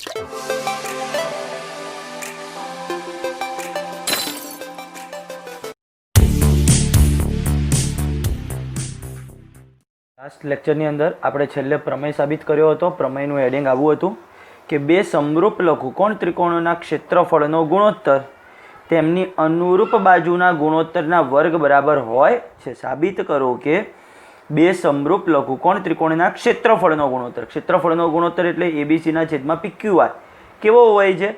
Last લેક્ચરની અંદર આપણે છેલ્લે પ્રમેય સાબિત કર્યો હતો. પ્રમેયનું હેડિંગ આવું હતું કે બે સમરૂપ લઘુકોણ ત્રિકોણોના ક્ષેત્રફળનો ગુણોત્તર તેમની અનુરૂપ બાજુના ગુણોત્તરના વર્ગ બરાબર હોય છે. સાબિત કરો કે બે સમરૂપ લઘુકોણ ત્રિકોણના ક્ષેત્રફળનો ગુણોત્તર એટલે એબીસીના છેદમાં PQR કેવો હોય છે?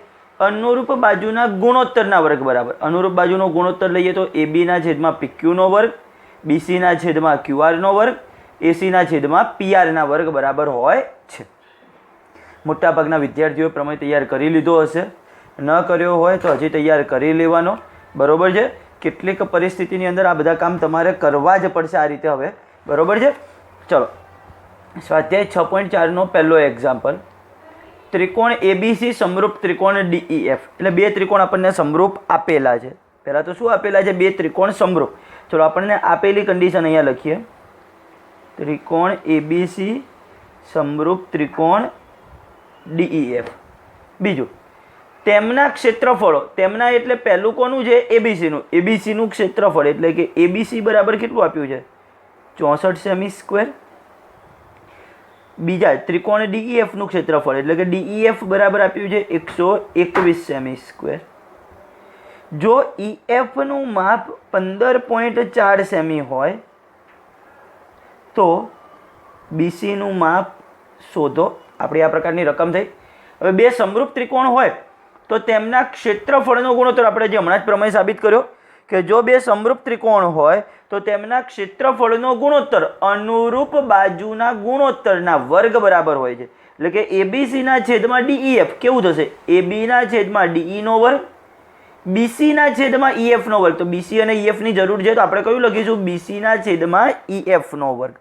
અનુરૂપ બાજુના ગુણોત્તરના વર્ગ બરાબર. અનુરૂપ બાજુનો ગુણોત્તર લઈએ તો એબીના છેદમાં PQનો વર્ગ, બીસીના છેદમાં QRનો વર્ગ, એસીના છેદમાં PRના વર્ગ બરાબર હોય છે. મોટાભાગના વિદ્યાર્થીઓએ પ્રમેય તૈયાર કરી લીધો હશે. ન કર્યો હોય તો હજી તૈયાર કરી લેવાનો, બરાબર છે. કેટલીક પરિસ્થિતિની અંદર આ બધા કામ તમારે કરવા જ પડશે આ રીતે હવે, બરાબર છે. ચલો, સ્વાધ્યાય 6.4નો પહેલો એક્ઝામ્પલ. ત્રિકોણ એબીસી સમરૂપ ત્રિકોણ DEF. એટલે બે ત્રિકોણ આપણને સમરૂપ આપેલા છે. પહેલાં તો શું આપેલા છે? બે ત્રિકોણ સમરૂપ. ચલો આપણને આપેલી કન્ડિશન અહીંયા લખીએ. ત્રિકોણ એબીસી સમરૂપ ત્રિકોણ DEF. બીજું, તેમના ક્ષેત્રફળો. તેમના એટલે પહેલું કોનું છે? એબીસીનું ક્ષેત્રફળ એટલે કે એબીસી બરાબર કેટલું આપ્યું છે? 64 સેમી સ્ક્વેર. બીજા ત્રિકોણ DEFનું ક્ષેત્રફળ એટલે કે DEF બરાબર આપ્યું છે 121 સેમી સ્ક્વેર. જો EFનું માપ 15.4 સેમી હોય તો BCનું માપ શોધો. આપણી આ પ્રકારની રકમ થઈ. હવે બે સમરૂપ ત્રિકોણ હોય તો તેમના ક્ષેત્રફળનો ગુણોત્તર આપણે જે હમણાં જ પ્રમેય સાબિત કર્યો કે જો બે સમરૂપ ત્રિકોણ હોય તો તેમના ક્ષેત્રફળનો ગુણોત્તર અનુરૂપ બાજુના ગુણોત્તરના વર્ગ બરાબર હોય છે. એટલે કે એબીસીના છેદમાં DEF કેવું થશે? એબીના છેદમાં DEનો વર્ગ, બીસીના છેદમાં EFનો વર્ગ. તો BC અને EFની જરૂર છે તો આપણે કયું લખીશું? BCના છેદમાં EFનો વર્ગ.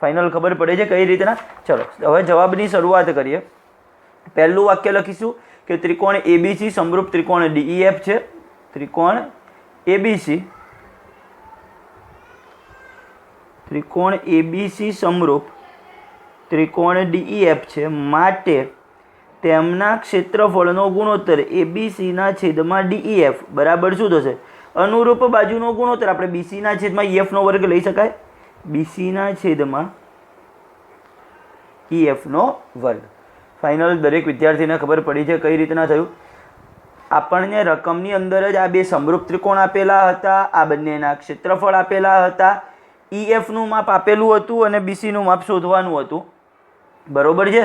ફાઇનલ ખબર પડે છે કઈ રીતના? ચલો હવે જવાબની શરૂઆત કરીએ. પહેલું વાક્ય લખીશું કે ત્રિકોણ એબીસી સમરૂપ ત્રિકોણ DEF છે. ત્રિકોણ એબીસી સમરૂપ ત્રિકોણ DEF છે માટે તેમના ક્ષેત્રફળનો ગુણોત્તર એબીસીના છેદમાં DEF બરાબર શું થશે? અનુરૂપ બાજુનો ગુણોત્તર આપણે BCના છેદમાં EFનો વર્ગ લઈ શકાય. BCના છેદમાં EFનો વર્ગ. ફાઇનલ દરેક વિદ્યાર્થીને ખબર પડી છે કઈ રીતના થયું. આપણને રકમની અંદર જ આ બે સમરૂપ ત્રિકોણ આપેલા હતા, આ બંનેના ક્ષેત્રફળ આપેલા હતા, EFનું માપ આપેલું હતું અને BCનું માપ શોધવાનું હતું, બરોબર છે.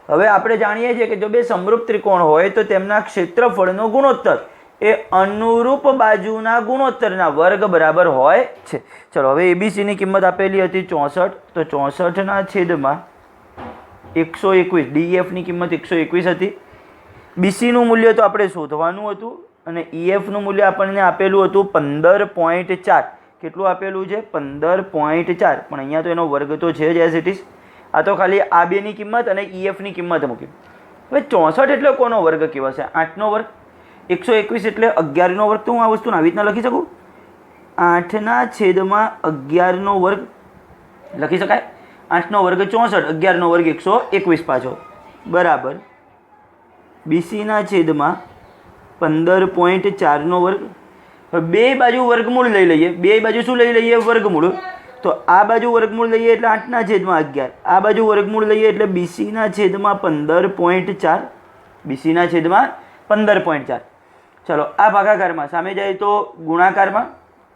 હવે આપણે જાણીએ છીએ કે જો બે સમરૂપ ત્રિકોણ હોય તો તેમના ક્ષેત્રફળનો ગુણોત્તર એ અનુરૂપ બાજુના ગુણોત્તરના વર્ગ બરાબર હોય છે. ચલો હવે એબીસીની કિંમત આપેલી હતી 64, તો 64ના છેદમાં 121. DEFની કિંમત 121 હતી. BCનું મૂલ્ય તો આપણે શોધવાનું હતું અને EFનું મૂલ્ય આપણને આપેલું હતું 15.4. કેટલું આપેલું છે? 15.4. પણ અહીંયા તો એનો વર્ગ તો છે જ એઝ ઇટ ઇઝ. આ તો ખાલી આ બેની કિંમત અને EFની કિંમત મૂકી. હવે 64 એટલે કોનો વર્ગ કહેવાશે? 8નો વર્ગ. 121 એટલે 11નો વર્ગ. તો હું આ વસ્તુને આવી રીતના લખી શકું? 8ના છેદમાં 11નો વર્ગ લખી શકાય. 8નો વર્ગ 64, 11નો વર્ગ 121 પાછો બરાબર BCના છેદમાં 15.4નો વર્ગ. બે બાજુ વર્ગમૂળ લઈ લઈએ. બે બાજુ શું લઈ લઈએ? વર્ગમૂળ. તો આ બાજુ વર્ગમૂળ લઈએ એટલે 8ના છેદમાં 11. આ બાજુ વર્ગમૂળ લઈએ એટલે BCના છેદમાં 15.4. BCના છેદમાં 15.4. ચલો આ ભાગાકારમાં સામે જાય તો ગુણાકારમાં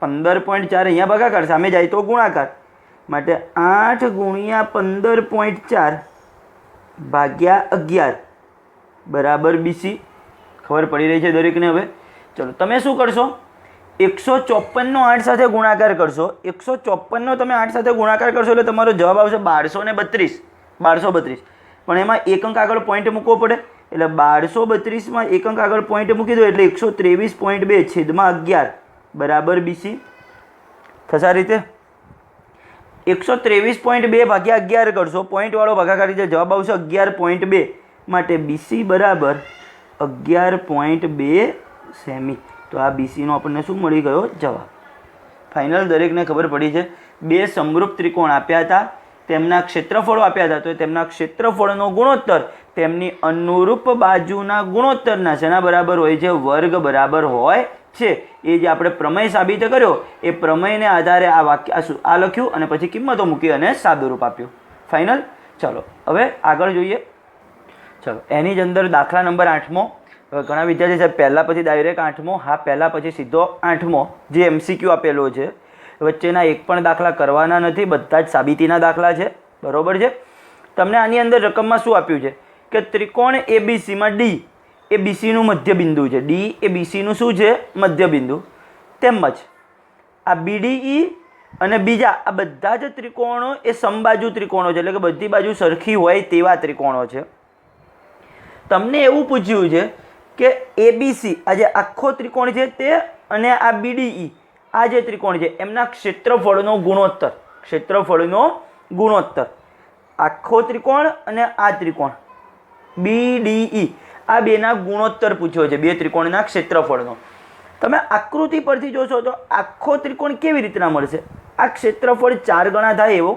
15.4 અહીંયા ભાગાકાર, સામે જાય તો ગુણાકાર. માટે 8 ગુણ્યા 15.4 ભાગ્યા 11 બરાબર BC. ખબર પડી રહી છે દરેકને? હવે ચલો તમે શું કરશો? 154નો 8 સાથે ગુણાકાર કરશો. 154નો તમે 8 સાથે ગુણાકાર કરશો એટલે તમારો જવાબ આવશે 1232. પણ એમાં એક અંક આગળ પોઈન્ટ મૂકવો પડે એટલે 1232માં એક અંક આગળ પોઈન્ટ મૂકી દો એટલે 123.2 છેદમાં 11 બરાબર BC થશે. આ રીતે 123.2 ભાગ્યા 11 કરશો, પોઈન્ટવાળો ભાગાકાર રીતે જવાબ આવશે 11.2. માટે BC બરાબર 11.2 સેમી. તો આ BCનો આપણને શું મળી ગયો? જવાબ. ફાઇનલ દરેકને ખબર પડી છે. બે સમરૂપ ત્રિકોણ આપ્યા હતા, તેમના ક્ષેત્રફળો આપ્યા હતા, તો તેમના ક્ષેત્રફળનો ગુણોત્તર તેમની અનુરૂપ બાજુના ગુણોત્તરના શેના બરાબર હોય છે? વર્ગ બરાબર હોય છે. એ જે આપણે પ્રમેય સાબિત કર્યો એ પ્રમેયને આધારે આ વાક્ય આ લખ્યું અને પછી કિંમતો મૂકી અને સાદુરૂપ આપ્યું. ફાઇનલ. ચલો હવે આગળ જોઈએ. ચલો એની જ અંદર દાખલા નંબર 8મો. હવે ઘણા વિદ્યાર્થી સાહેબ પહેલાં પછી ડાયરેક્ટ 8મો, હા પહેલાં પછી સીધો 8મો જે MCQ આપેલો છે. વચ્ચેના એક પણ દાખલા કરવાના નથી, બધા જ સાબિતીના દાખલા છે. બરોબર છે. તમને આની અંદર રકમમાં શું આપ્યું છે કે ત્રિકોણ ABCમાં D એ BCનું મધ્ય બિંદુ છે. D એ BCનું શું છે? મધ્ય બિંદુ. તેમજ આ BDE અને બીજા આ બધા જ ત્રિકોણો એ સમબાજુ ત્રિકોણો છે, એટલે કે બધી બાજુ સરખી હોય તેવા ત્રિકોણો છે. તમને એવું પૂછ્યું છે કે ABC આ જે આખો ત્રિકોણ છે તે અને આ BDE આ જે ત્રિકોણ છે એમના ક્ષેત્રફળનો ગુણોત્તર, ક્ષેત્રફળનો ગુણોત્તર, આખો ત્રિકોણ અને આ ત્રિકોણ BDE આ બેના ગુણોત્તર પૂછ્યો છે, બે ત્રિકોણના ક્ષેત્રફળનો. તમે આકૃતિ પરથી જોશો તો આખો ત્રિકોણ કેવી રીતના મળશે? આ ક્ષેત્રફળ 4 ગણા થાય એવો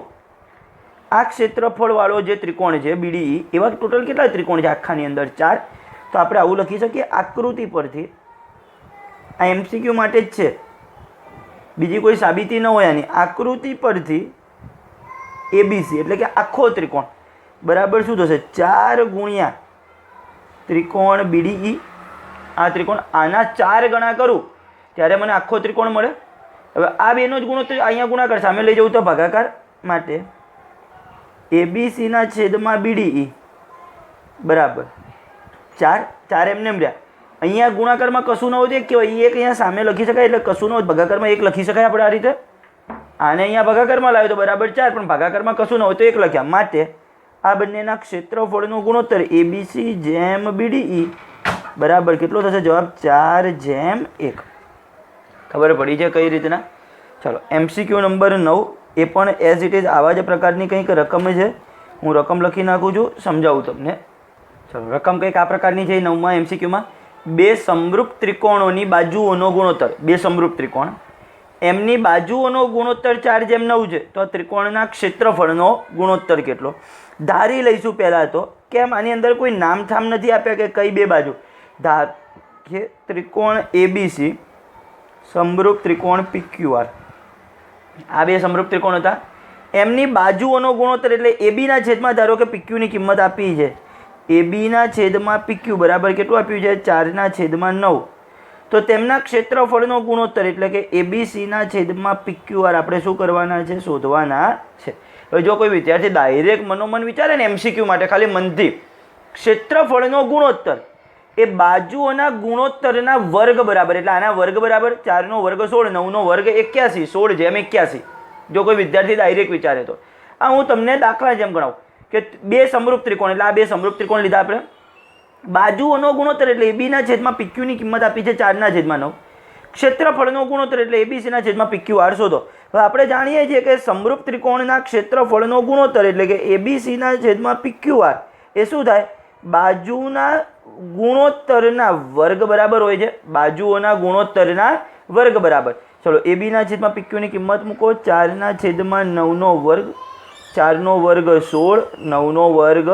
આ ક્ષેત્રફળવાળો જે ત્રિકોણ છે BDE, એવા ટોટલ કેટલા ત્રિકોણ છે આખાની અંદર? 4. તો આપણે આવું લખી શકીએ આકૃતિ પરથી. આ MCQ માટે જ છે, બીજી કોઈ સાબિતી ન હોય આની. આકૃતિ પરથી ABC એટલે કે આખો ત્રિકોણ બરાબર શું થશે? 4 ગુણ્યા ત્રિકોણ BDE. આ ત્રિકોણ આના 4 ગણા કરું ત્યારે મને આખો ત્રિકોણ મળે. હવે આ બેનો જ ગુણોત્તર અહીંયા ગુણાકાર સામે લઈ જવું તો ભાગાકાર માટે ABC ના છેદમાં BDE બરાબર 4. 4 એમને એમ રહ્યા. અહીંયા ગુણાકારમાં કશું ન હોય તો એક કહેવાય, એક અહીંયા સામે લખી શકાય એટલે કશું ન હોય. ભાગાકારમાં એક લખી શકાય આપણે આ રીતે. આને અહીંયા ભાગાકારમાં લાવ્યો તો બરાબર 4, પણ ભાગાકારમાં કશું ન હોય તો એક લખ્યા. માટે આ બંનેના ક્ષેત્રફળનો ગુણોત્તર ABC જેમ BDE બરાબર કેટલો થશે? જવાબ 4/1. ખબર પડી છે કઈ રીતના? ચલો MCQ નંબર 9 એ પણ એઝ ઇટ ઇઝ આવા જ પ્રકારની કંઈક રકમ છે. હું રકમ લખી નાખું છું, સમજાવું તમને. ચલો રકમ કંઈક આ પ્રકારની છે 9મા MCQમાં. બે સમરૂપ ત્રિકોણોની બાજુઓનો ગુણોત્તર, બે સમરૂપ ત્રિકોણ એમની બાજુઓનો ગુણોત્તર 4/9 છે. તો ત્રિકોણના ક્ષેત્રફળનો ગુણોત્તર કેટલો? ધારી લઈશું પહેલાં તો. કેમ? આની અંદર કોઈ નામથામ નથી આપ્યા કે કઈ બે બાજુ. ધાર કે ત્રિકોણ ABC સમરૂપ ત્રિકોણ PQR, આ બે સમરૂપ ત્રિકોણ હતા. એમની બાજુઓનો ગુણોત્તર એટલે ABના છેદમાં ધારો કે PQની કિંમત આપી છે. ABના છેદમાં PQ બરાબર કેટલું આપ્યું છે? 4/9. તો તેમના ક્ષેત્રફળનો ગુણોત્તર એટલે કે ABCના છેદમાં PQR આપણે શું કરવાના છે? શોધવાના છે. હવે જો કોઈ વિદ્યાર્થી ડાયરેક્ટ મનોમન વિચારે ને MCQ માટે ખાલી મનથી, ક્ષેત્રફળનો ગુણોત્તર એ બાજુઓના ગુણોત્તરના વર્ગ બરાબર, એટલે આના વર્ગ બરાબર 4નો વર્ગ 16, 9નો વર્ગ 81, 16/81. જો કોઈ વિદ્યાર્થી ડાયરેક્ટ વિચારે તો આ હું તમને દાખલા જેમ ગણાવું કે બે સમરૂપ ત્રિકોણ, એટલે આ બે સમરૂપ ત્રિકોણ લીધા આપણે. બાજુઓનો ગુણોત્તર એટલે ABના છેદમાં PQની કિંમત આપી છે 4/9. ક્ષેત્રફળનો ગુણોત્તર એટલે ABCના છેદમાં PQR શોધો. હવે આપણે જાણીએ છીએ કે સમરૂપ ત્રિકોણના ક્ષેત્રફળનો ગુણોત્તર એટલે કે ABCના છેદમાં PQR એ શું થાય? બાજુના ગુણોત્તરના વર્ગ બરાબર હોય છે, બાજુઓના ગુણોત્તરના વર્ગ બરાબર. ચલો ABના છેદમાં PQની કિંમત મૂકો. 4/9નો વર્ગ, 4નો વર્ગ 16, 9નો વર્ગ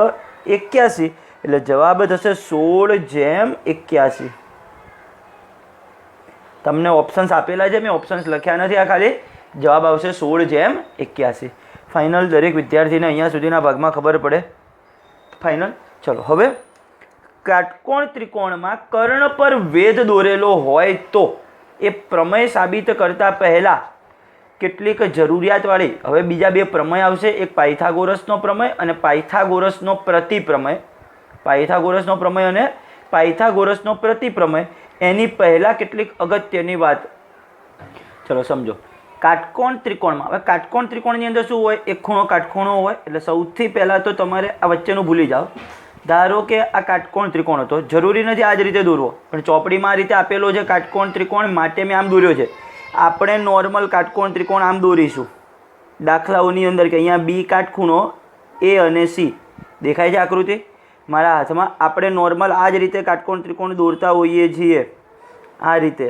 81, એટલે જવાબ થશે 16/81. તમને ઓપ્શન્સ આપેલા છે, મેં ઓપ્શન્સ લખ્યા નથી, આ ખાલી જવાબ આવશે 16/81. ફાઇનલ. દરેક વિદ્યાર્થીને અહીંયા સુધીના ભાગમાં ખબર પડે. ફાઇનલ. ચલો હવે કાટકોણ ત્રિકોણમાં કર્ણ પર વેધ દોરેલો હોય તો એ પ્રમેય સાબિત કરતા પહેલા કેટલીક જરૂરિયાતવાળી હવે બીજા બે પ્રમેય આવશે. એક પાયથાગોરસનો પ્રમેય અને પાયથાગોરસનો પ્રતિપ્રમેય. પાયથાગોરસનો પ્રમેય અને પાયથાગોરસનો પ્રતિપ્રમેય. એની પહેલાં કેટલીક અગત્યની વાત ચલો સમજો. કાટકોણ ત્રિકોણમાં, હવે કાટકોણ ત્રિકોણની અંદર શું હોય? એક ખૂણો કાટખૂણો હોય. એટલે સૌથી પહેલાં તો તમારે આ વચ્ચેનું ભૂલી જાઓ. ધારો કે આ કાટકોણ ત્રિકોણ હતો, જરૂરી નથી આ જ રીતે દોરવો, પણ ચોપડીમાં આ રીતે આપેલો છે કાટકોણ ત્રિકોણ, માટે મેં આમ દોર્યો છે. આપણે નોર્મલ કાટકોણ ત્રિકોણ આમ દોરીશું દાખલાઓની અંદર કે અહીંયા B કાટખૂણો A અને C દેખાય છે આકૃતિ મારા હાથમાં. આપણે નોર્મલ આ જ રીતે કાટકોણ ત્રિકોણ દોરતા હોઈએ છીએ, આ રીતે,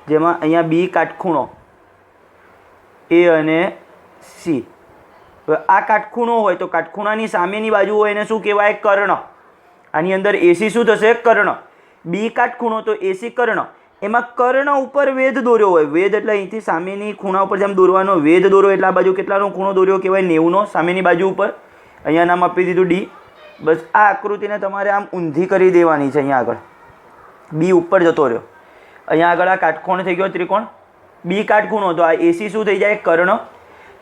જેમાં અહીંયા B કાટખૂણો A અને C હવે આ કાટખૂણો હોય તો કાટખૂણાની સામેની બાજુ હોય એને શું કહેવાય? કર્ણ. આની અંદર એસી શું થશે? કર્ણ. બી કાટખૂણો તો એસી કર્ણ. એમાં કર્ણ ઉપર વેધ દોર્યો હોય. વેધ એટલે અહીંથી સામેની ખૂણા ઉપર જેમ દોરવાનો વેધ દોર્યો એટલે આ બાજુ કેટલાનો ખૂણો દોર્યો કહેવાય? 90નો. સામેની બાજુ ઉપર અહીંયા નામ આપી દીધું ડી. બસ આ આકૃતિને તમારે આમ ઊંધી કરી દેવાની છે. અહીંયા આગળ બી ઉપર જતો રહ્યો. અહીંયા આગળ આ કાટખૂણ થઈ ગયો ત્રિકોણ. બી કાટખૂણો તો આ એસી શું થઈ જાય? કર્ણ.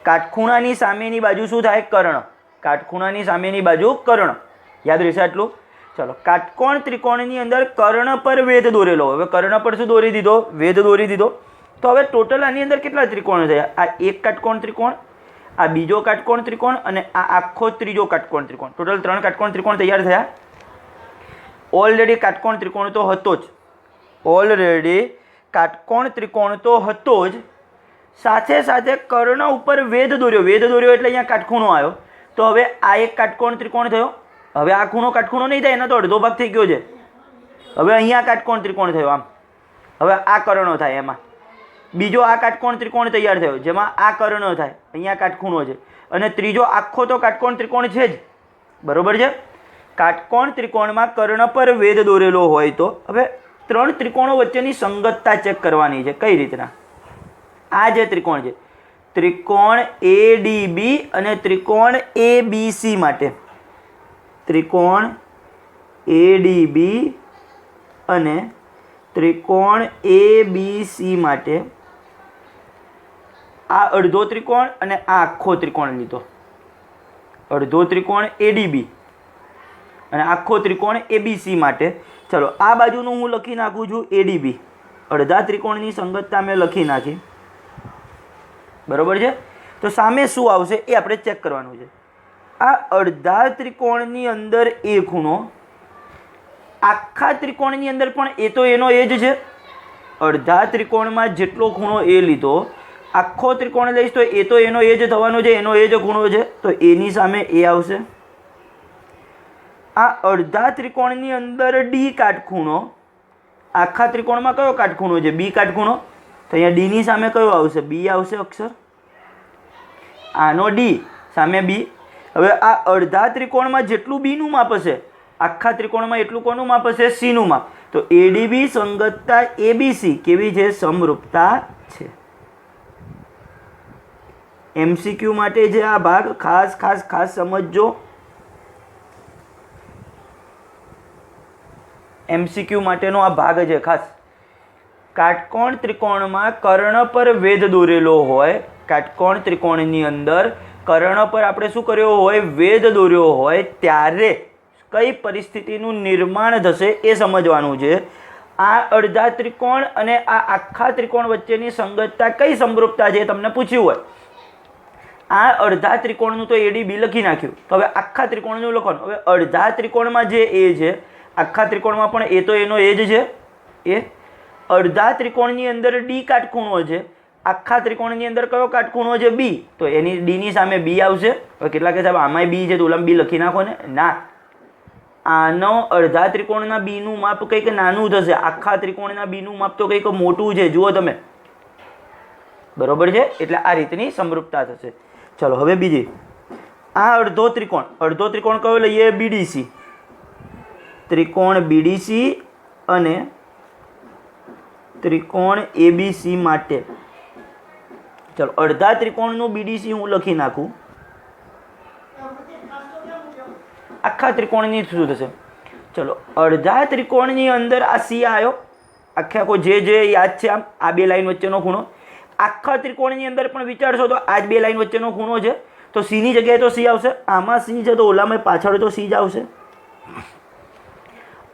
કાટખૂણાની સામેની બાજુ શું થાય? કર્ણ. કાટખૂણાની સામેની બાજુ કર્ણ. યાદ રહેશે આટલું? ચલો, કાટકોણ ત્રિકોણની અંદર કર્ણ પર વેધ દોરેલો. હવે કર્ણ પર શું દોરી દીધો? વેધ દોરી દીધો. તો હવે ટોટલ આની અંદર કેટલા ત્રિકોણ થયા? આ એક કાટકોણ ત્રિકોણ, આ બીજો કાટકોણ ત્રિકોણ અને આ આખો ત્રીજો કાટકોણ ત્રિકોણ. ટોટલ 3 કાટકોણ ત્રિકોણ તૈયાર થયા. ઓલરેડી કાટકોણ ત્રિકોણ તો હતો જ. ઓલરેડી કાટકોણ ત્રિકોણ તો હતો જ. સાથે સાથે કર્ણ ઉપર વેધ દોર્યો. વેધ દોર્યો એટલે અહીંયા કાટખૂણો આવ્યો. તો હવે આ એક કાટકોણ ત્રિકોણ થયો. હવે આ ખૂણો કાટખૂણો નહીં થાય, એનો તો અડધો ભાગ થઈ ગયો છે. હવે અહીંયા કાટકોણ ત્રિકોણ થયો આમ. હવે આ કર્ણો થાય. એમાં બીજો આ કાટકોણ ત્રિકોણ તૈયાર થયો જેમાં આ કર્ણો થાય. અહીંયા કાટખૂણો છે. અને ત્રીજો આખો તો કાટકોણ ત્રિકોણ છે જ. બરોબર છે? કાટકોણ ત્રિકોણમાં કર્ણ પર વેધ દોરેલો હોય તો હવે 3 ત્રિકોણો વચ્ચેની સંગતતા ચેક કરવાની છે. કઈ રીતના? આ જે ત્રિકોણ છે, ત્રિકોણ એડીબી અને ત્રિકોણ એબીસી માટે, ત્રિકોણ એડીબી અને ત્રિકોણ એબીસી માટે આ અડધો ત્રિકોણ અને આ આખો ત્રિકોણ લીધો. અડધો ત્રિકોણ એડીબી અને આખો ત્રિકોણ એબીસી માટે. ચલો, આ બાજુનું હું લખી નાખું છું એડીબી. અડધા ત્રિકોણની સંગતતા મેં લખી નાખી. બરોબર છે? તો સામે શું આવશે એ આપણે ચેક કરવાનું છે. આ અડધા ત્રિકોણની અંદર એ ખૂણો, આખા ત્રિકોણની અંદર પણ એ તો એનો એ જ છે. અડધા ત્રિકોણમાં જેટલો ખૂણો એ લીધો, આખો ત્રિકોણ લઈશ તો એ તો એનો એ જ થવાનો છે. એનો એ જ ખૂણો છે તો એની સામે એ આવશે. આ અડધા ત્રિકોણની અંદર ડી કાટખૂણો, આખા ત્રિકોણમાં કયો કાટખૂણો છે? બી કાટખૂણો. તો અહીંયા ડીની સામે કયો આવશે? બી આવશે અક્ષર. આનો ડી સામે બી. હવે આ અડધા ત્રિકોણમાં જેટલું બીનું માપ હશે, આખા ત્રિકોણમાં એટલું કોનું માપ હશે? સીનું માપ. તો એડીબી સંગતતા એબીસી કેવી છે? સમરૂપતા છે. એમસીક્યુ માટે જે આ ભાગ ખાસ ખાસ ખાસ સમજજો. એમસીક્યુ માટેનો આ ભાગ છે ખાસ. કાટકોણ ત્રિકોણમાં કર્ણ પર વેધ દોરેલો હોય, કાટકોણ ત્રિકોણની અંદર કર્ણ પર આપણે શું કર્યો હોય? વેધ દોર્યો હોય ત્યારે કઈ પરિસ્થિતિનું નિર્માણ થશે એ સમજવાનું છે. આ અડધા ત્રિકોણ અને આ આખા ત્રિકોણ વચ્ચેની સંગતતા કઈ સમરૂપતા છે તમને પૂછ્યું હોય. આ અડધા ત્રિકોણનું તો એડીબી લખી નાખ્યું. તો હવે આખા ત્રિકોણનું લખવાનું. હવે અડધા ત્રિકોણમાં જે એ છે, આખા ત્રિકોણમાં પણ એ તો એનો એ જ છે. એ અડધા ત્રિકોણની અંદર ડી કાટખૂણો છે, આખા ત્રિકોણની અંદર કયો કાટખૂણો છે? બી. તો એની ડીની સામે બી આવશે. હવે કેટલા કે સાહેબ આમાંય બી છે તો ઓલામાં બી લખી નાખો ને. ના, આનો અડધા ત્રિકોણના બીનું માપ કંઈક નાનું થશે. આખા ત્રિકોણના બીનું માપ તો કંઈક મોટું છે. જુઓ તમે. બરોબર છે? એટલે આ રીતની સમરૂપતા થશે. ચલો, હવે બીજી. આ અડધો ત્રિકોણ, અડધો ત્રિકોણ કયો લઈએ? બીડીસી. ત્રિકોણ બીડીસી અને ત્રિકોણ એબીસી માટે. ચલો, અડધા ત્રિકોણનું બીડીસી હું લખી નાખું. આખા ત્રિકોણની શું થશે? ચલો, અડધા ત્રિકોણની અંદર આ સી આવ્યો. આખે આખો જે યાદ છે આમ, આ બે લાઈન વચ્ચેનો ખૂણો. આખા ત્રિકોણની અંદર પણ વિચારશો તો આ જ બે લાઈન વચ્ચેનો ખૂણો છે. તો સીની જગ્યાએ તો સી આવશે. આમાં સી છે તો ઓલામાં પાછળ તો સી જ આવશે.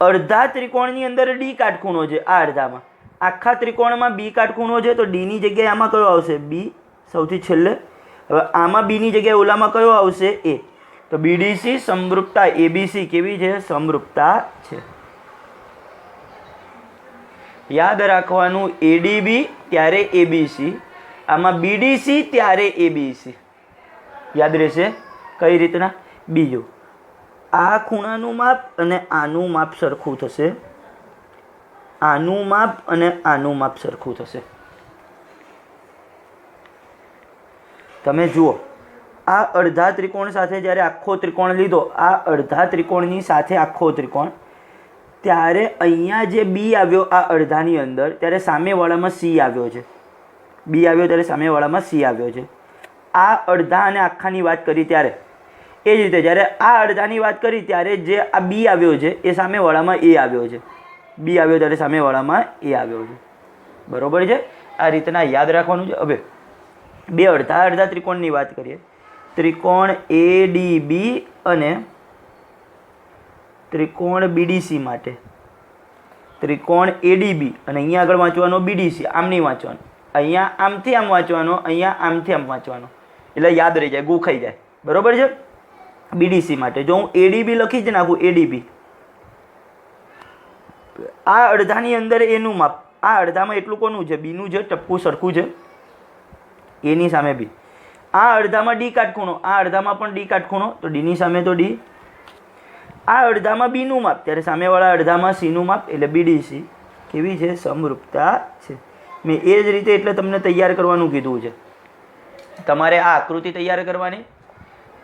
અડધા ત્રિકોણની અંદર ડી કાટખૂણો છે. આ અડધામાં આખા ત્રિકોણમાં બી કાટખૂણો છે તો ડીની જગ્યાએ આમાં કયો આવશે? બી સૌથી છેલ્લે. હવે આમાં બીની જગ્યાએ ઓલામાં કયો આવશે? એ. તો બીડીસી સમરૂપતા એબીસી કેવી છે? સમરૂપતા છે. યાદ રાખવાનું, એડીબી ત્યારે એબીસી, આમાં બીડીસી ત્યારે એબીસી. યાદ રહેશે. કઈ રીતના? બીજું, આ ખૂણાનું માપ અને આનું માપ સરખું થશે. આનું માપ અને આનું માપ સરખું થશે. તમે જુઓ, આ અડધા ત્રિકોણ સાથે જ્યારે આખો ત્રિકોણ લીધો, આ અડધા ત્રિકોણની સાથે આખો ત્રિકોણ, ત્યારે અહીંયા જે બી આવ્યો આ અડધાની અંદર, ત્યારે સામેવાળામાં સી આવ્યો છે. બી આવ્યો ત્યારે સામેવાળામાં સી આવ્યો છે. આ અડધા અને આખાની વાત કરી ત્યારે એ જ રીતે જ્યારે આ અડધાની વાત કરી ત્યારે જે આ બી આવ્યો છે એ સામેવાળામાં એ આવ્યો છે. બી આવ્યો ત્યારે સામેવાળામાં એ આવ્યો છે. બરોબર છે? આ રીતના યાદ રાખવાનું છે. હવે બે અડધા અડધા ત્રિકોણની વાત કરીએ. ત્રિકોણ ADB અને ત્રિકોણ BDC માટે. ત્રિકોણ ADB અને અહીંયા આગળ વાંચવાનો BDC, આમ નહીં વાંચવાનો. અહીંયા આમથી આમ વાંચવાનો, અહીંયા આમથી આમ વાંચવાનો, એટલે યાદ રહી જાય, ગોખાઈ જાય. બરોબર છે? BDC માટે જો હું ADB લખી જ નાખું, ADB, આ અડધાની અંદર એનું માપ, આ અડધામાં એટલું કોનું છે? બીનું છે. ટપકું સરખું છે, એની સામે બી. આ અડધામાં ડી કાટખૂણો, આ અડધામાં પણ ડી કાટખૂણો, તો ડીની સામે તો ડી. આ અડધામાં બીનું માપ, ત્યારે સામેવાળા અડધામાં સીનું માપ, એટલે BDC. કેવી છે? સમરૂપતા છે. મેં એ જ રીતે એટલે તમને તૈયાર કરવાનું કીધું છે. તમારે આ આકૃતિ તૈયાર કરવાની,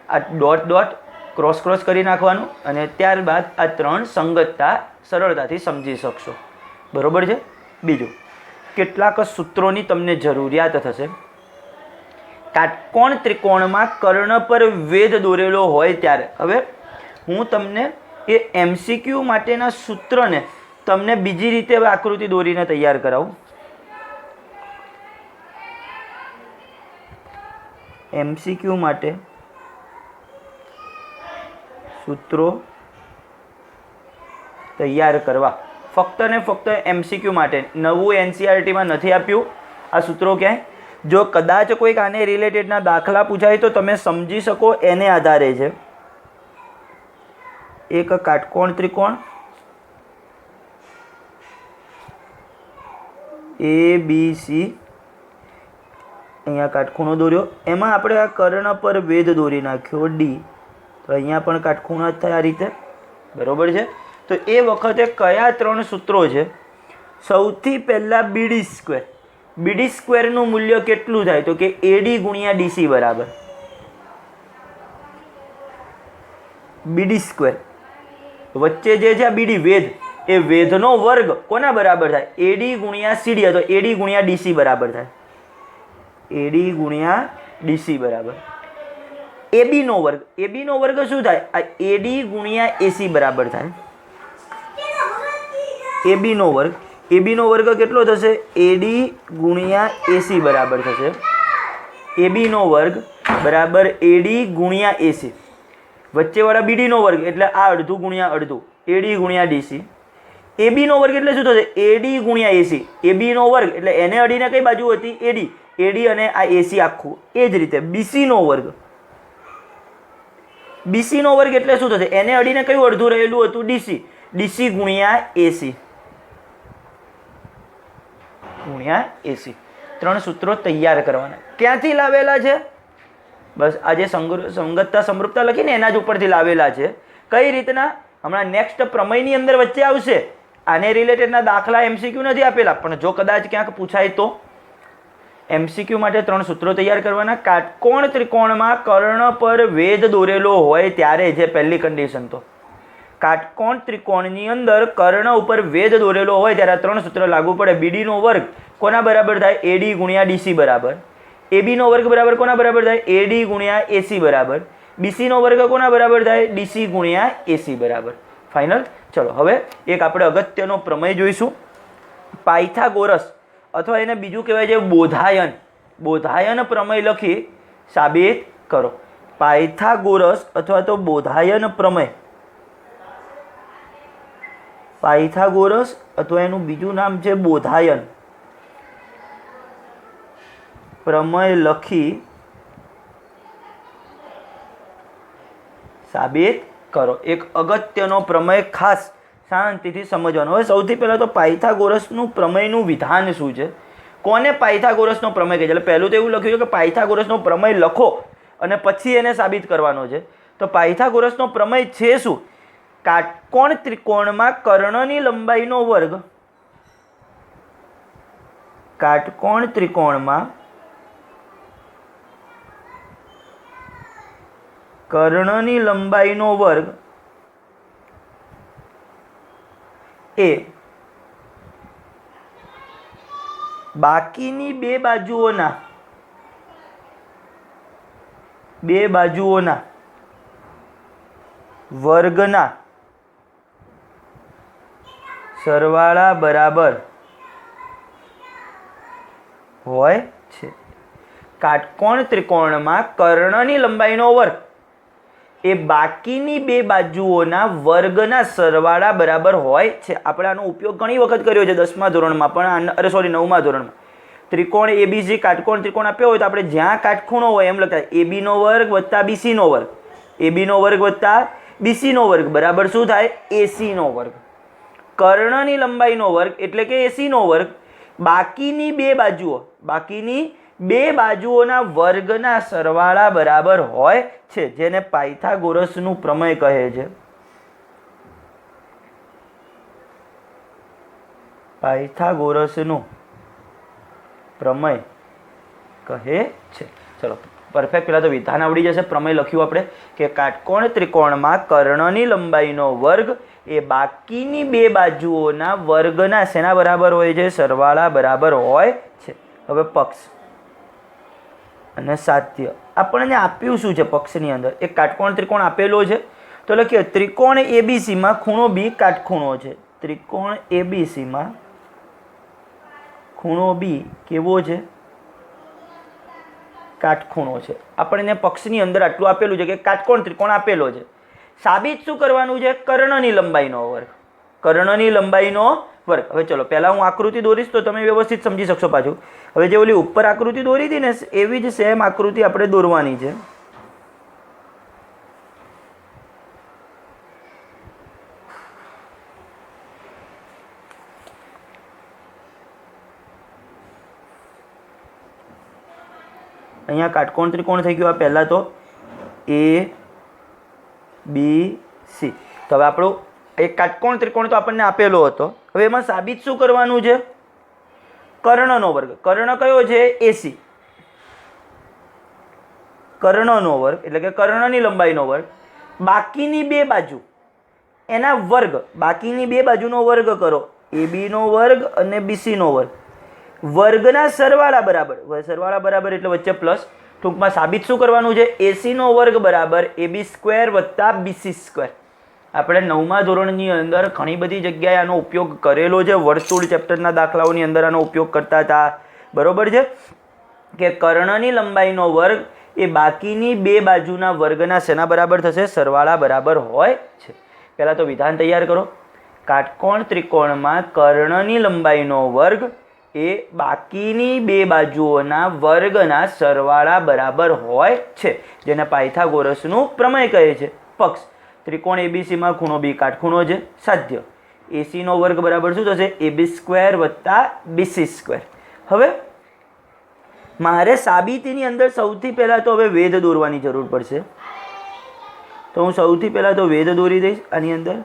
આ ડોટ ડોટ ક્રોસ ક્રોસ કરી નાખવાનું, અને ત્યારબાદ આ ત્રણ સંગતતા સરળતાથી સમજી શકશો. બરોબર છે? બીજું, કેટલાક સૂત્રોની તમને જરૂરિયાત થશે. કાટકોણ ત્રિકોણમાં કર્ણ પર વેધ દોરેલો હોય ત્યારે, હવે હું તમને એ MCQ માટેના સૂત્રને તમને બીજી રીતે હવે આકૃતિ દોરીને તૈયાર કરાવું. MCQ માટે સૂત્રો તૈયાર કરવા, ફક્ત ને ફક્ત MCQ માટે. નવું NCERTમાં નથી આપ્યું આ સૂત્રો ક્યાંય. જો કદાચ કોઈક આને રિલેટેડના દાખલા પૂછાય તો તમે સમજી શકો એને આધારે છે. એક કાટકોણ ત્રિકોણ ABC, અહીંયા કાટખૂણો દોર્યો, એમાં આપણે આ કર્ણ પર વેધ દોરી નાખ્યો D, તો અહીંયા પણ કાટખૂણા જ થાય આ રીતે. બરોબર છે? તો એ વખતે કયા ત્રણ સૂત્રો છે? સૌથી પહેલાં BD². BD² નું મૂલ્ય કેટલું થાય? તો કે AD ગુણ્યા DC બરાબર BD². વચ્ચે જે છે આ BD વેધ, એ વેધનો વર્ગ કોના બરાબર થાય? AD ગુણ્યા CD, તો AD ગુણ્યા DC બરાબર થાય. AD ગુણ્યા DC બરાબર AB નો વર્ગ. AB નો વર્ગ શું થાય? આ AD ગુણ્યા AC બરાબર થાય. AB નો વર્ગ, AB નો વર્ગ કેટલો થશે? AD ગુણ્યા AC બરાબર થશે. AB નો વર્ગ બરાબર AD ગુણ્યા AC. વચ્ચેવાળા BD નો વર્ગ એટલે આ અડધું ગુણ્યા અડધું, AD ગુણ્યા DC. AB નો વર્ગ એટલે શું થશે? AD ગુણ્યા AC. AB નો વર્ગ એટલે એને અડીને કઈ બાજુ હતી? AD. AD અને આ AC આખું. એ જ રીતે BC નો વર્ગ, BC નો વર્ગ એટલે શું થશે? એને અડીને કયું અડધું રહેલું હતું? DC. DC ગુણ્યા AC ગુણ્યા AC. ત્રણ સૂત્રો તૈયાર કરવાના. ક્યાંથી લાવેલા છે? બસ આ જે સંગતતા સમરૂપતા લખીને એના જ ઉપરથી લાવેલા છે. કઈ રીતના? હમણાં નેક્સ્ટ પ્રમેયની અંદર વચ્ચે આવશે. આને રિલેટેડના દાખલા MCQ નથી આપેલા, પણ જો કદાચ ક્યાંક પૂછાય તો MCQ માટે ત્રણ સૂત્રો તૈયાર કરવાના. કાટકોણ ત્રિકોણમાં કર્ણ પર વેધ દોરેલો હોય ત્યારે છે પહેલી કન્ડિશન. તો કાટકોણ ત્રિકોણની અંદર કર્ણ ઉપર વેધ દોરેલો હોય ત્યારે ત્રણ સૂત્ર લાગુ પડે. BD નો વર્ગ કોના બરાબર થાય? AD ગુણ્યા DC બરાબર. AB નો વર્ગ બરાબર કોના બરાબર થાય? AD ગુણ્યા AC બરાબર. BC નો વર્ગ કોના બરાબર થાય? DC ગુણ્યા AC બરાબર. ફાઇનલ. ચલો હવે એક આપણે અગત્યનો પ્રમેય જોઈશું. પાયથાગોરસ અથવા એને બીજું કહેવાય છે બોધાયન. બોધાયન પ્રમેય લખી સાબિત કરો. પાયથાગોરસ અથવા તો બોધાયન પ્રમેય. પાયથાગોરસ અથવા એનું બીજું નામ છે બોધાયન પ્રમેય લખી સાબિત કરો. એક અગત્યનો પ્રમેય, ખાસ શાંતિથી સમજવાનો. હવે સૌથી પહેલાં તો પાયથાગોરસનું પ્રમેયનું વિધાન શું છે? કોને પાયથાગોરસનો પ્રમેય કહે છે? એટલે પહેલું તો એવું લખ્યું છે કે પાયથાગોરસનો પ્રમેય લખો અને પછી એને સાબિત કરવાનો છે. તો પાયથાગોરસનો પ્રમેય છે શું? કાટકોણ ત્રિકોણમાં કર્ણની લંબાઈનો વર્ગ, કાટકોણ ત્રિકોણમાં કર્ણની લંબાઈનો વર્ગ એ બાકીની બે બાજુઓના વર્ગના સરવાળા બરાબર હોય છે। કાટકોણ ત્રિકોણમાં કર્ણની લંબાઈનો વર્ગ એ બાકીની બે બાજુઓના વર્ગના સરવાળા બરાબર હોય છે। આપણે આનો ઉપયોગ ઘણી વખત કર્યો છે 10મા ધોરણમાં પણ, 9મા ધોરણમાં। ત્રિકોણ એબીસી કાટકોણ ત્રિકોણ આપ્યો હોય તો આપણે જ્યાં કાટખૂણો હોય એમ લખતા AB નો વર્ગ વત્તા BC નો વર્ગ, AB નો વર્ગ વત્તા BC નો વર્ગ બરાબર શું થાય? AC નો વર્ગ। કર્ણની લંબાઈનો વર્ગ એટલે કે AC નો વર્ગ બાકીની બે બાજુઓના વર્ગના સરવાળા બરાબર હોય છે, જેને પાયથાગોરસનું પ્રમેય કહે છે। પાયથાગોરસનું પ્રમેય કહે છે। ચલો પરફેક્ટ, પહેલા તો વિધાન આવડી જશે। પ્રમેય લખ્યું આપણે કે કાટકોણ ત્રિકોણમાં કર્ણની લંબાઈનો વર્ગ એ બાકીની બે બાજુઓના વર્ગના શેના બરાબર હોય છે? સરવાળા બરાબર હોય છે। હવે પક્ષ અને સાધ્ય આપણને આપ્યું શું છે? પક્ષની અંદર એક કાટકોણ ત્રિકોણ આપેલો છે તો લખીએ ત્રિકોણ એબીસી માં ખૂણો બી કાટખૂણો છે। ત્રિકોણ એબીસી માં ખૂણો બી કેવો છે? કાટખૂણો છે। આપણને પક્ષની અંદર આટલું આપેલું છે કે કાટકોણ ત્રિકોણ આપેલો છે। સાબિત શું કરવાનું છે? કર્ણની લંબાઈનો વર્ગ। કર્ણની લંબાઈનો વર્ગ। હવે ચલો પહેલા હું આકૃતિ દોરીશ તો તમે વ્યવસ્થિત સમજી શકશો પાછું। હવે જે ઓલી ઉપર આકૃતિ દોરી હતી ને એવી જ સેમ આકૃતિ આપણે દોરવાની છે। અહીંયા કાટકોણ ત્રિકોણ થઈ ગયું। આ પહેલા તો ABC। તો હવે આપણો એક કાટકોણ ત્રિકોણ તો આપણને આપેલો હતો। હવે એમાં સાબિત શું કરવાનું છે? કર્ણનો વર્ગ। કર્ણ કયો છે? AC। કર્ણનો વર્ગ એટલે કે કર્ણની લંબાઈનો વર્ગ બાકીની બે બાજુ એના વર્ગ, બાકીની બે બાજુનો વર્ગ કરો। AB નો વર્ગ અને BC નો વર્ગ વર્ગના સરવાળા બરાબર, સરવાળા બરાબર એટલે વચ્ચે પ્લસ। ટૂંકમાં સાબિત શું કરવાનું છે? AC નો વર્ગ બરાબર AB સ્ક્વેર વત્તા BC સ્ક્વેર। આપણે 9મા ધોરણની અંદર ઘણી બધી જગ્યાએ આનો ઉપયોગ કરેલો છે। વર્તુળ ચેપ્ટરના દાખલાઓની અંદર આનો ઉપયોગ કરતા હતા, બરોબર છે? કે કર્ણની લંબાઈનો વર્ગ એ બાકીની બે બાજુના વર્ગના શેના બરાબર થશે? સરવાળા બરાબર હોય છે। પહેલા તો વિધાન તૈયાર કરો। કાટકોણ ત્રિકોણમાં કર્ણની લંબાઈનો વર્ગ એ બાકીની બે બાજુઓના વર્ગના સરવાળા બરાબર હોય છે, જેને પાયથાગોરસનું પ્રમેય કહે છે। પક્ષ ત્રિકોણ એબીસી માં ખૂણો બી કાટખૂણો છે। સાધ્ય AC નો વર્ગ બરાબર શું થશે? AB સ્ક્વેર વત્તા BC સ્ક્વેર। હવે મારે સાબિતીની અંદર સૌથી પહેલા તો હવે વેધ દોરવાની જરૂર પડશે। તો હું સૌથી પહેલા તો વેધ દોરી દઈશ। આની અંદર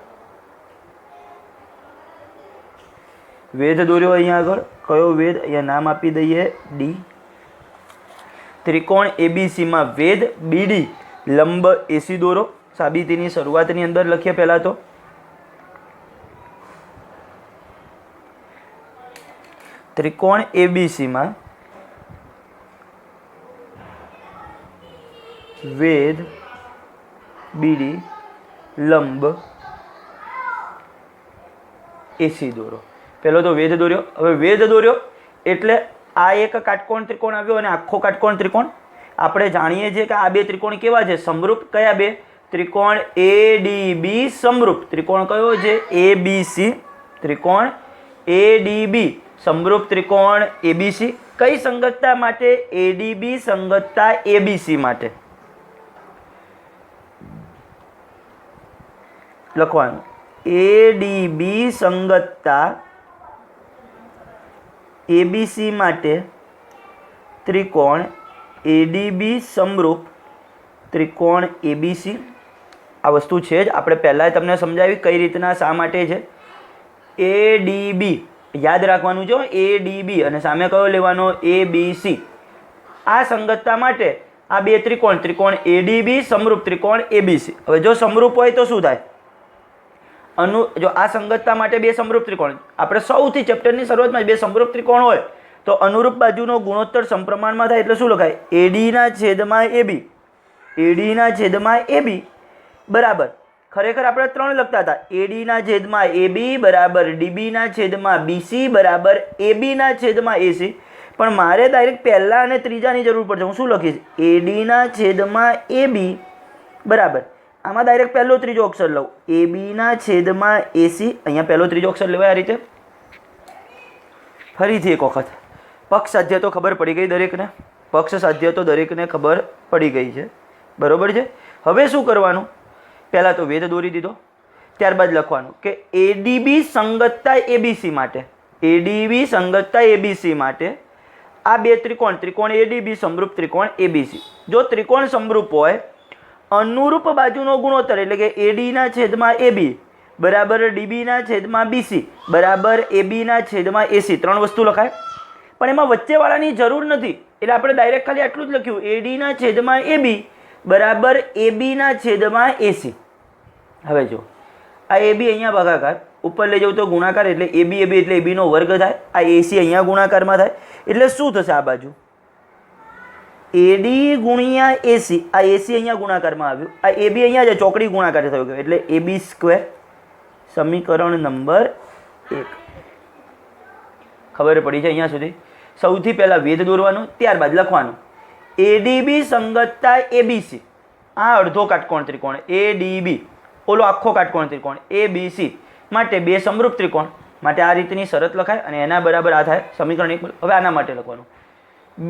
વેધ દોર્યો। અહીંયા આગળ કયો વેધ? અહીંયા નામ આપી દઈએ D। ત્રિકોણ એબીસી માં વેધ BD લંબ AC દોરો। સાબિતીની શરૂઆતની અંદર લખીએ પહેલા તો ત્રિકોણ એબીસી માં વેધ BD લંબ AC દોરો। પહેલો તો વેધ દોર્યો। હવે વેધ દોર્યો એટલે આ એક કાટકોણ ત્રિકોણ આવ્યો અને આખો કાટકોણ ત્રિકોણ। આપણે જાણીએ છીએ કે આ બે ત્રિકોણ કેવા છે? સમરૂપ। કયા બે? ત્રિકોણ ADB સમરૂપ। ત્રિકોણ કયો છે? ABC। ત્રિકોણ ADB સમરૂપ ત્રિકોણ ABC। કઈ સંગતતા માટે? ADB સંગતતા ABC માટે લખવાનું। ADB સંગતતા ABC માટે ત્રિકોણ ADB સમરૂપ ત્રિકોણ ABC। આ વસ્તુ છે જ, આપણે પહેલાં તમને સમજાવી કઈ રીતના શા માટે છે। ADB યાદ રાખવાનું છે। ADB અને સામે કયો લેવાનો? ABC। આ સંગતતા માટે આ બે ત્રિકોણ, ત્રિકોણ એડીબી સમરૂપ ત્રિકોણ એબીસી. હવે જો સમરૂપ હોય તો શું થાય? જો આ સંગતતા માટે બે સમરૂપ ત્રિકોણ, આપણે સૌથી ચેપ્ટરની શરૂઆતમાં બે સમરૂપ ત્રિકોણ હોય તો અનુરૂપ બાજુનો ગુણોત્તર સમપ્રમાણમાં થાય એટલે શું લખાય? એડીના છેદમાં એબી, એડીના છેદમાં એબી બરાબર. ખરેખર આપણે 3 લખતા હતા, એડીના છેદમાં એબી બરાબર ડીબીના છેદમાં બીસી બરાબર એબીના છેદમાં એસી. પણ મારે ડાયરેક્ટ પહેલા અને ત્રીજાની જરૂર પડશે. હું શું લખીશ? એડીના છેદમાં એબી બરાબર, આમાં ડાયરેક્ટ પહેલો ત્રીજો અક્ષર લઉં, એબીના છેદમાં એસી. અહીંયા પહેલો ત્રીજો અક્ષર લેવાય આ રીતે. ફરીથી એક વખત પક્ષ સાધ્ય તો ખબર પડી ગઈ દરેકને, પક્ષ સાધ્ય તો દરેકને ખબર પડી ગઈ છે, બરોબર છે. હવે શું કરવાનું? પહેલાં તો વેધ દોરી દીધો, ત્યારબાદ લખવાનું કે એડીબી સંગતતા એબીસી માટે, એડીબી સંગતતા એબીસી માટે આ બે ત્રિકોણ, ત્રિકોણ એડીબી સમરૂપ ત્રિકોણ એબીસી. જો ત્રિકોણ સમરૂપ હોય, અનુરૂપ બાજુનો ગુણોત્તર એટલે કે એડીના છેદમાં એબી બરાબર ડીબીના છેદમાં બીસી બરાબર એબીના છેદમાં એસી. 3 વસ્તુ લખાય, પણ એમાં વચ્ચેવાળાની જરૂર નથી એટલે આપણે ડાયરેક્ટ ખાલી આટલું જ લખ્યું, એડીના છેદમાં એબી બરાબર એબીના છેદમાં એસી. હવે જો આ એબી અહીંયા ભાગાકાર, ઉપર લઈ જાઉં તો ગુણાકાર એટલે એબી એબી એટલે એબીનો વર્ગ થાય. આ એસી અહીંયા ગુણાકારમાં થાય એટલે શું થશે? આ બાજુ એડી ગુણ્યા એસી, આ એસી અહીંયા ગુણાકારમાં આવ્યું, આ એબી અહીંયા જ ચોકડી ગુણાકાર થયો ગયો એટલે એબી સ્ક્વેર. સમીકરણ નંબર 1 ખબર પડી છે અહીંયા સુધી. સૌથી પહેલાં વેધ દોરવાનું, ત્યારબાદ લખવાનું એડીબી સંગતતા એબીસી. આ અડધો કાટકોણ ત્રિકોણ એડીબી, ઓલો આખો કાટકોણ ત્રિકોણ એબીસી માટે બે સમરૂપ ત્રિકોણ માટે આ રીતની શરત લખાય અને એના બરાબર આ થાય સમીકરણ 1. હવે આના માટે લખવાનું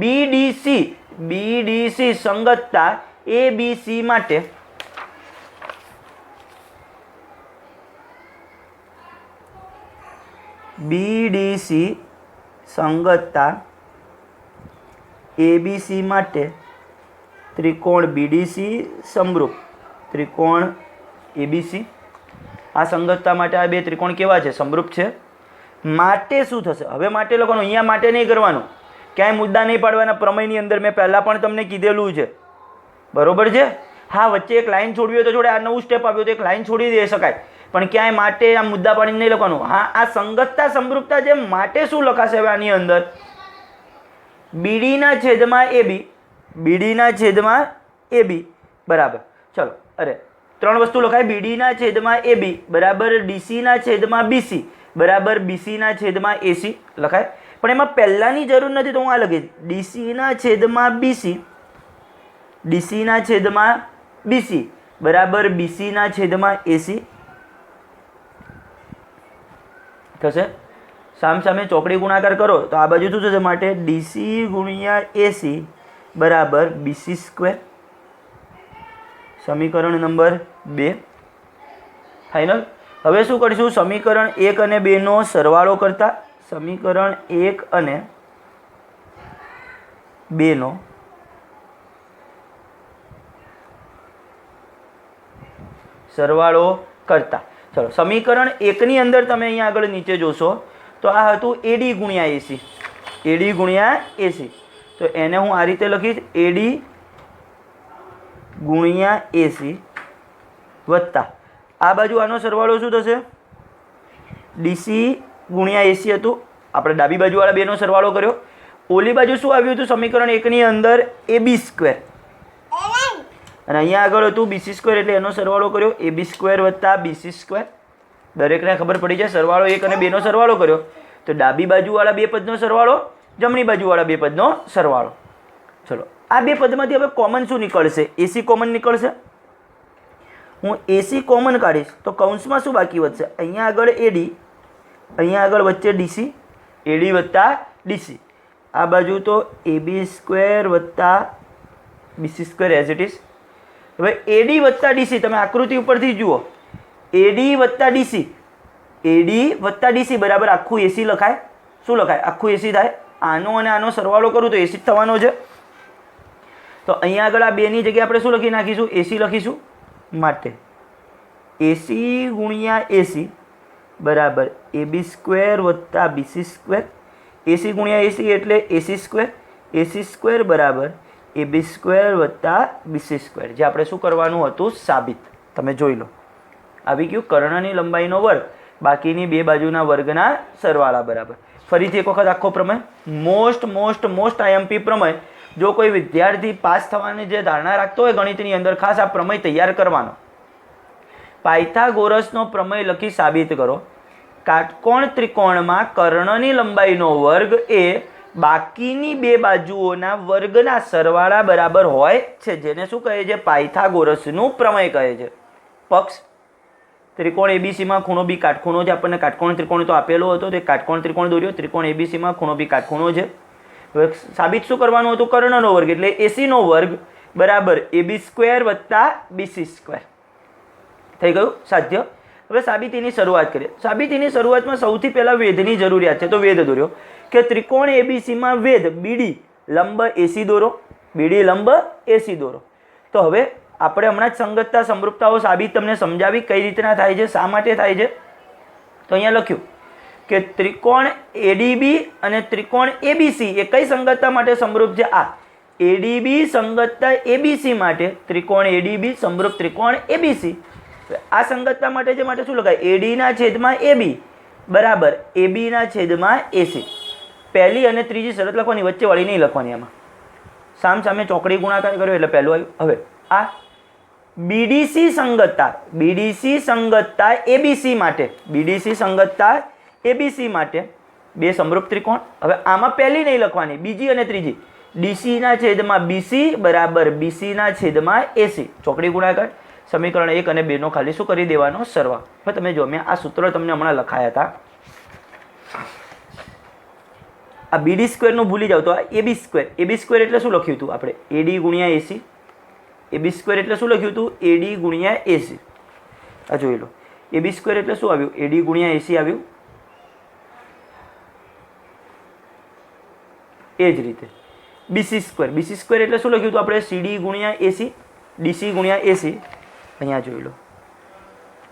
બીડીસી, બીડીસી સંગતતા એબીસી માટે બીડીસી સંગતતા એબીસી માટે ત્રિકોણ બીડીસી સમરૂપ ત્રિકોણ એબીસી. આ સંગતતા માટે આ બે ત્રિકોણ કેવા છે? સમરૂપ છે. માટે શું થશે? હવે માટે લખવાનું, અહીંયા માટે નહીં કરવાનું, ક્યાંય મુદ્દા નહીં પાડવાના. પ્રમેયની અંદર મેં પહેલાં પણ તમને કીધેલું છે, બરોબર છે. હા, વચ્ચે એક લાઈન છોડવી હોય તો જોડે આ નવું સ્ટેપ આવ્યું તો એક લાઈન છોડી દઈ શકાય, પણ ક્યાંય માટે આ મુદ્દા પાડીને નહીં લખવાનું. હા, આ સંગતતા સમરૂપતા છે, માટે શું લખાશે હવે આની અંદર? બીડીના છેદમાં એબી, બીડીના છેદમાં એબી બરાબર. ચલો, અરે 3 વસ્તુ લખાય, બીડીના છેદમાં એબી બરાબર ડીસીના છેદમાં બીસી બરાબર બીસીના છેદમાં એસી લખાય. પણ એમાં પહેલાંની જરૂર નથી તો હું આ લખીશ ડીસીના છેદમાં બીસી, ડીસીના છેદમાં બીસી બરાબર બીસીના છેદમાં એસી થશે. સામસામે ચોકડી ગુણાકાર કરો તો આ બાજુ શું થશે? માટે ડીસી ગુણ્યા એસી બરાબર બીસી સ્ક્વેર. સમીકરણ નંબર 2 ફાઇનલ. હવે શું કરીશું? સમીકરણ 1 અને 2 નો સરવાળો કરતા, સમીકરણ 1 અને 2 નો સરવાળો કરતા. ચલો, સમીકરણ 1 ની અંદર તમે અહીંયા આગળ નીચે જોશો તો આ હતું એડી ગુણ્યા એસી, એડી ગુણ્યા એસી. તો એને હું આ રીતે લખીશ, એડી ગુણ્યા એસી વત્તા આ બાજુ આનો સરવાળો શું થશે? ડીસી ગુણ્યા એસી હતું, આપણે ડાબી બાજુવાળા બેનો સરવાળો કર્યો. ઓલી બાજુ શું આવ્યું હતું? સમીકરણ 1 ની અંદર એબી સ્ક્વેર અને અહીંયા આગળ હતું બીસી સ્ક્વેર એટલે એનો સરવાળો કર્યો, એબી સ્ક્વેર વત્તા બીસી સ્ક્વેર. દરેકને ખબર પડી જાય સરવાળો 1 અને 2 નો સરવાળો કર્યો તો ડાબી બાજુવાળા બે પદનો સરવાળો, જમણી બાજુવાળા બે પદનો સરવાળો. ચલો, આ બે પદમાંથી હવે કોમન શું નીકળશે? એસી કોમન નીકળશે. હું એસી કોમન કાઢીશ તો કૌંસમાં શું બાકી વધશે? અહીંયા આગળ એડી, અહીંયા આગળ વચ્ચે ડીસી, એડી વત્તા ડીસી. આ બાજુ તો એબી સ્ક્વેર વત્તા BC square as it is. હવે એડી વત્તા ડીસી તમે આકૃતિ ઉપરથી જુઓ, એડી વત્તા ડીસી, એડી વત્તા ડીસી બરાબર આખું એસી લખાય. શું લખાય? આખું એસી થાય. આનો અને આનો સરવાળો કરું તો એસી જ થવાનો છે. તો અહીંયા આગળ આ બેની જગ્યાએ આપણે શું લખી નાખીશું? એસી લખીશું. માટે એસી ગુણ્યા એસી બરાબર એબી સ્ક્વેર વત્તા બીસી સ્ક્વેર. એસી ગુણ્યા એસી એટલે એસી સ્ક્વેર, એસી સ્ક્વેર બરાબર AB સ્ક્વેર વત્તા BC સ્ક્વેર, જે આપણે શું કરવાનું હતું? સાબિત. તમે જોઈ લો, આવી ગયું. કર્ણની લંબાઈનો વર્ગ બાકીની બે બાજુના વર્ગના સરવાળા બરાબર. ફરીથી એક વખત આખો પ્રમેય, મોસ્ટ આઈએમપી પ્રમેય. જો કોઈ વિદ્યાર્થી પાસ થવાની જે ધારણા રાખતો હોય ગણિતની અંદર, ખાસ આ પ્રમેય તૈયાર કરવાનો. પાયથાગોરસનો પ્રમેય લખી સાબિત કરો. કાટકોણ ત્રિકોણમાં કર્ણની લંબાઈનો વર્ગ એ બાકીની બે બાજુઓના વર્ગના સરવાળા બરાબર હોય છે, જેને શું કહે છે? પાયથાગોરસનું પ્રમેય કહે છે. પક્ષ ત્રિકોણ એબીસીમાં ખૂણો બી કાટખૂણો છે. આપણને કાટકોણ ત્રિકોણ તો આપેલો હતો, તે કાટકોણ ત્રિકોણ દોર્યો. ત્રિકોણ એબીસીમાં ખૂણો બી કાટખૂણો છે. હવે સાબિત શું કરવાનું હતું? કર્ણનો વર્ગ એટલે એસીનો વર્ગ બરાબર AB સ્ક્વેર વત્તા BC સ્ક્વેર. થઈ ગયું સાધ્ય. હવે સાબિતીની શરૂઆત કરીએ. સાબિતીની શરૂઆતમાં સૌથી પહેલાં વેધની જરૂરિયાત છે, તો વેધ દોર્યો કે ત્રિકોણ એબીસીમાં વેધ BD લંબ AC દોરો. BD લંબ AC દોરો. તો હવે આપણે હમણાં જ સંગતતા સમરૂપતાઓ સાબિત તમને સમજાવી કઈ રીતના થાય છે, શા માટે થાય છે. તો અહીંયા લખ્યું કે ત્રિકોણ ADB અને ત્રિકોણ ABC એ કઈ સંગતતા માટે સમરૂપ છે? આ ADB સંગતતા ABC માટે ત્રિકોણ ADB સમરૂપ ત્રિકોણ ABC. આ સંગતતા માટે છે, માટે શું લખાય? AD ના છેદમાં AB બરાબર AB ના છેદમાં AC. પહેલી અને ત્રીજી શરત લખવાની, વચ્ચેવાળી નહીં લખવાની. આમાં સામ સામે ચોકડી ગુણાકાર કર્યો એટલે પહેલું આવ્યું. હવે આ BDC સંગતતા, BDC સંગતતા ABC માટે, BDC સંગતતા ABC માટે બે સમરૂપ ત્રિકોણ. હવે આમાં પહેલી નહીં લખવાની, બીજી અને ત્રીજી. DC ના છેદમાં BC બરાબર BC ના છેદમાં AC. ચોકડી ગુણાકાર. સમીકરણ 1 અને 2 નો ખાલી શું કરી દેવાનો? સરવાળો. હવે તમે જો, મેં આ સૂત્રો તમને હમણાં લખાયા હતા. આ BD સ્ક્વેરનું ભૂલી જાવ તો આ AB સ્ક્વેર. AB સ્ક્વેર એટલે શું લખ્યું હતું આપણે? AD ગુણ્યા AC. AB સ્ક્વેર એટલે શું લખ્યું હતું? AD ગુણ્યા AC. આ જોઈ લો. AB સ્ક્વેર એટલે શું આવ્યું? AD ગુણ્યા AC આવ્યું. એ જ રીતે BC સ્ક્વેર. BC સ્ક્વેર એટલે શું લખ્યું હતું આપણે? CD ગુણ્યા AC. DC ગુણ્યા AC. અહીંયા જોઈ લો,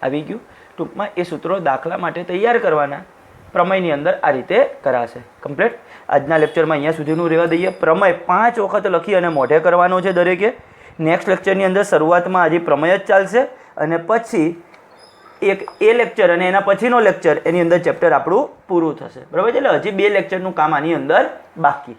આવી ગયું. ટૂંકમાં એ સૂત્રો દાખલા માટે તૈયાર કરવાના, પ્રમેયની અંદર આ રીતે કરાશે. કમ્પ્લીટ. આજના લેક્ચરમાં અહીંયા સુધીનું રહેવા દઈએ. પ્રમેય 5 વખત લખી અને મોઢે કરવાનો છે દરેકે. નેક્સ્ટ લેક્ચરની અંદર શરૂઆતમાં હજી પ્રમેય જ ચાલશે અને પછી એક એ લેક્ચર અને એના પછીનો લેક્ચર, એની અંદર ચેપ્ટર આપણું પૂરું થશે. બરાબર છે? એટલે હજી 2 લેક્ચરનું કામ આની અંદર બાકી.